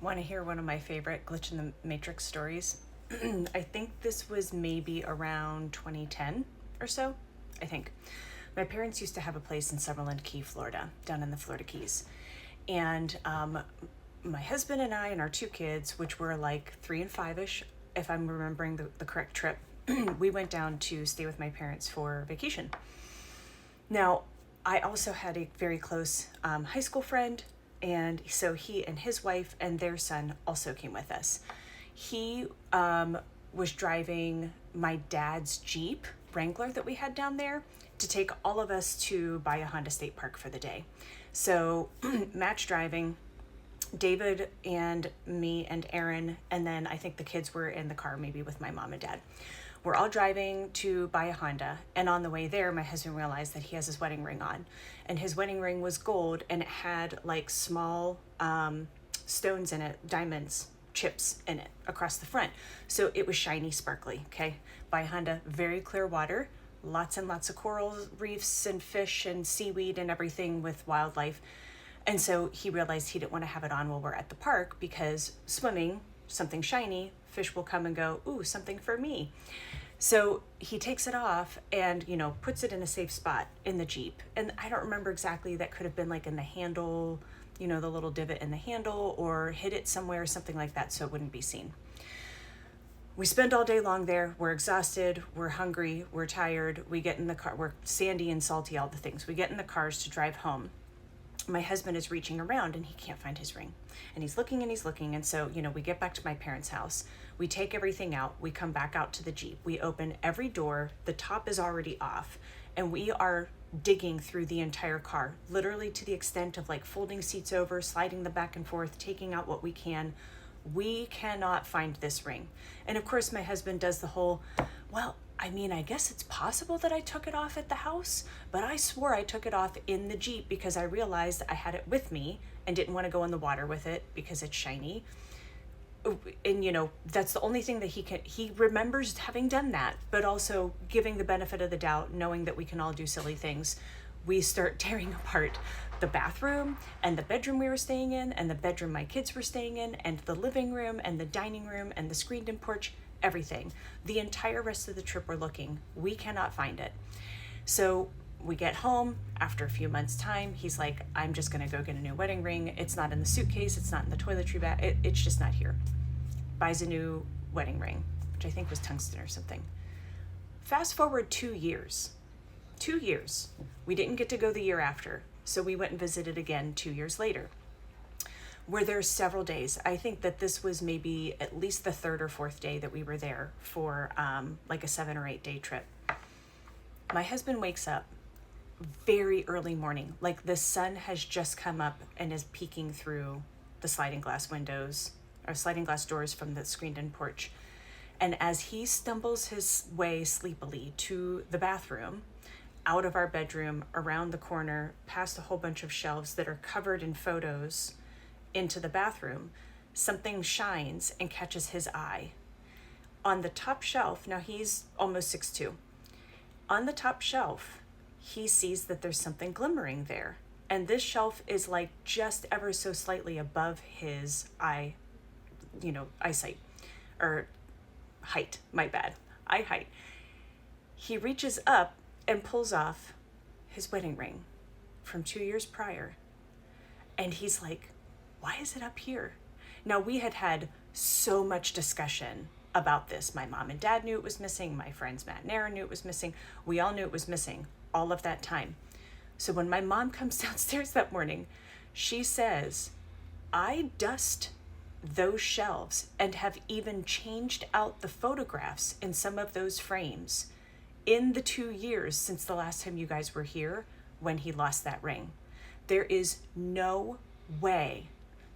Want to hear one of my favorite Glitch in the Matrix stories? I think this was maybe around 2010 or so. I think. My parents used to have a place in Summerland Key, Florida, down in the Florida Keys. And my husband and I and our two kids, which were like 3 and 5-ish, if I'm remembering the correct trip, we went down to stay with my parents for vacation. Now, I also had a very close high school friend, and so he and his wife and their son also came with us. He was driving my dad's Jeep Wrangler that we had down there to take all of us to Bahia Honda State Park for the day. So, match driving, David and me and Aaron, and then I think the kids were in the car maybe with my mom and dad. We're all driving to buy a Honda, and on the way there, my husband realized that he has his wedding ring on, and his wedding ring was gold, and it had like small stones in it, diamonds, chips in it across the front. So it was shiny, sparkly. Okay, buy a Honda, very clear water, lots and lots of coral reefs and fish and seaweed and everything with wildlife. And so he realized he didn't want to have it on while we're at the park because swimming, something shiny, fish will come and go, ooh, something for me. So he takes it off and, puts it in a safe spot in the Jeep. And I don't remember exactly, that could have been like in the handle, the little divot in the handle, or hid it somewhere, something like that, so it wouldn't be seen. We spend all day long there. We're exhausted. We're hungry. We're tired. We get in the car. We're sandy and salty, all the things. We get in the cars to drive home. My husband is reaching around and he can't find his ring. And he's looking and he's looking. And so, we get back to my parents' house. We take everything out. We come back out to the Jeep. We open every door. The top is already off. And we are digging through the entire car, literally to the extent of like folding seats over, sliding them back and forth, taking out what we can. We cannot find this ring. And of course, my husband does the whole, well, I guess it's possible that I took it off at the house, but I swore I took it off in the Jeep because I realized I had it with me and didn't want to go in the water with it because it's shiny. And that's the only thing that he remembers having done that, but also giving the benefit of the doubt, knowing that we can all do silly things. We start tearing apart the bathroom and the bedroom we were staying in and the bedroom my kids were staying in and the living room and the dining room and the screened-in porch, everything. The entire rest of the trip we're looking. We cannot find it. So we get home after a few months' time. He's like, I'm just going to go get a new wedding ring. It's not in the suitcase. It's not in the toiletry bag. It's just not here. Buys a new wedding ring, which I think was tungsten or something. Fast forward 2 years. 2 years. We didn't get to go the year after. So we went and visited again 2 years later. We're there several days. I think that this was maybe at least the third or fourth day that we were there for like a 7 or 8 day trip. My husband wakes up very early morning, like the sun has just come up and is peeking through the sliding glass windows or sliding glass doors from the screened-in porch. And as he stumbles his way sleepily to the bathroom, out of our bedroom, around the corner, past a whole bunch of shelves that are covered in photos, into the bathroom, something shines and catches his eye. On the top shelf, now he's almost 6'2". On the top shelf, he sees that there's something glimmering there. And this shelf is like just ever so slightly above his eyesight, or height, my bad, eye height. He reaches up and pulls off his wedding ring from 2 years prior. And he's like, why is it up here? Now, we had had so much discussion about this. My mom and dad knew it was missing. My friends Matt and Aaron knew it was missing. We all knew it was missing all of that time. So when my mom comes downstairs that morning, she says, I dust those shelves and have even changed out the photographs in some of those frames in the 2 years since the last time you guys were here when he lost that ring. There is no way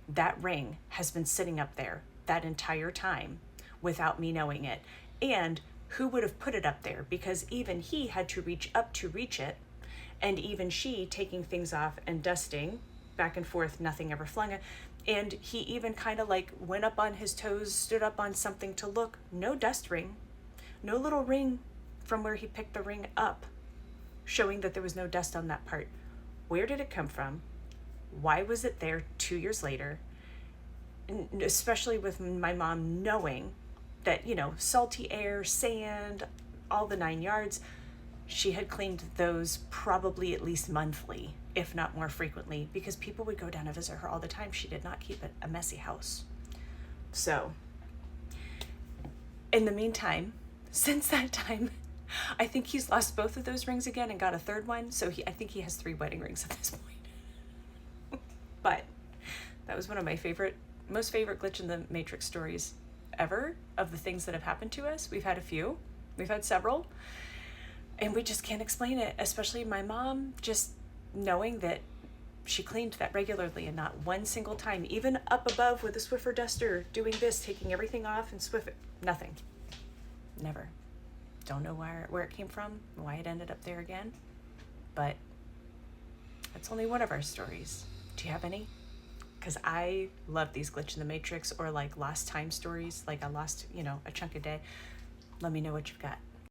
that ring has been sitting up there that entire time without me knowing it. And who would have put it up there? Because even he had to reach up to reach it. And even she taking things off and dusting back and forth, nothing ever flung it. And he even kind of like went up on his toes, stood up on something to look. No dust ring, no little ring from where he picked the ring up, showing that there was no dust on that part. Where did it come from? Why was it there 2 years later? especially with my mom knowing that, salty air, sand, all the 9 yards, she had cleaned those probably at least monthly, if not more frequently, because people would go down to visit her all the time. She did not keep a messy house. So, in the meantime, since that time, I think he's lost both of those rings again and got a third one. So I think he has 3 wedding rings at this point. But that was one of my most favorite Glitch in the Matrix stories ever, of the things that have happened to us. We've had a few. We've had several. And we just can't explain it, especially my mom just knowing that she cleaned that regularly and not one single time, even up above with a Swiffer duster, doing this, taking everything off and Swiffer, nothing. Never. Don't know where it came from, why it ended up there again, but that's only one of our stories. Do you have any? Because I love these Glitch in the Matrix or like lost time stories, like I lost, a chunk of day. Let me know what you've got.